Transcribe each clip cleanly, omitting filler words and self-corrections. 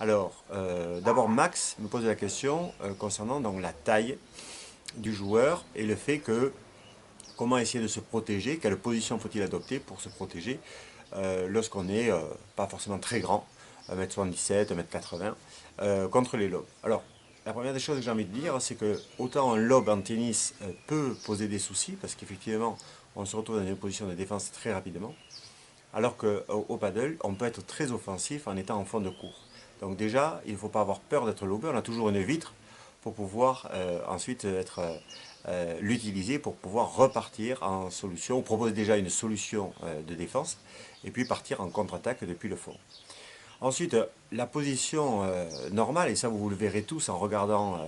Alors, d'abord Max me pose la question concernant donc la taille du joueur et le fait que comment essayer de se protéger, quelle position faut-il adopter pour se protéger lorsqu'on n'est pas forcément très grand, 1m77, 1m80, contre les lobes. Alors, la première des choses que j'ai envie de dire, c'est que autant un lob en tennis peut poser des soucis, parce qu'effectivement, on se retrouve dans une position de défense très rapidement, alors qu'au paddle, on peut être très offensif en étant en fond de cours. Donc déjà, il ne faut pas avoir peur d'être lobé, on a toujours une vitre pour pouvoir ensuite l'utiliser pour pouvoir repartir en solution, ou proposer déjà une solution de défense, et puis partir en contre-attaque depuis le fond. Ensuite, la position normale, et ça vous le verrez tous en regardant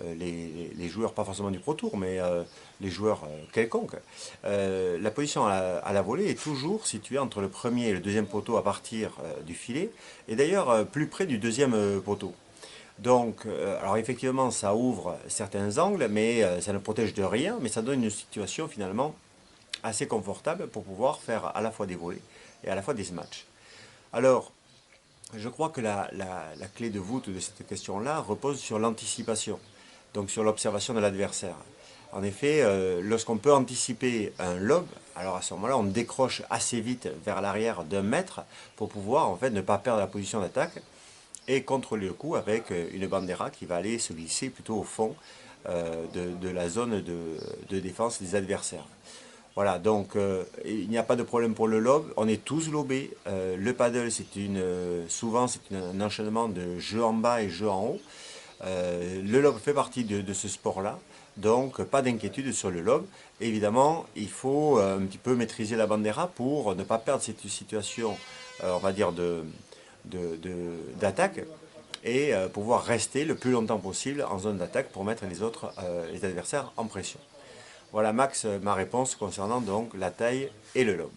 les joueurs, pas forcément du Pro Tour, mais les joueurs quelconques, la position à la volée est toujours située entre le premier et le deuxième poteau à partir du filet, et d'ailleurs plus près du deuxième poteau. Donc, alors effectivement, ça ouvre certains angles, mais ça ne protège de rien, mais ça donne une situation finalement assez confortable pour pouvoir faire à la fois des volées et à la fois des matchs. Alors, je crois que la clé de voûte de cette question-là repose sur l'anticipation, donc sur l'observation de l'adversaire. En effet, lorsqu'on peut anticiper un lob, alors à ce moment-là, on décroche assez vite vers l'arrière d'un mètre pour pouvoir en fait ne pas perdre la position d'attaque et contrôler le coup avec une bandera qui va aller se glisser plutôt au fond de la zone de défense des adversaires. Voilà, donc il n'y a pas de problème pour le lob, on est tous lobés. Le paddle, souvent c'est un enchaînement de jeu en bas et jeu en haut. Le lob fait partie de ce sport-là, donc pas d'inquiétude sur le lob. Évidemment, il faut un petit peu maîtriser la bandera pour ne pas perdre cette situation, on va dire, d'attaque et pouvoir rester le plus longtemps possible en zone d'attaque pour mettre les adversaires en pression. Voilà Max, ma réponse concernant donc la taille et le lobe.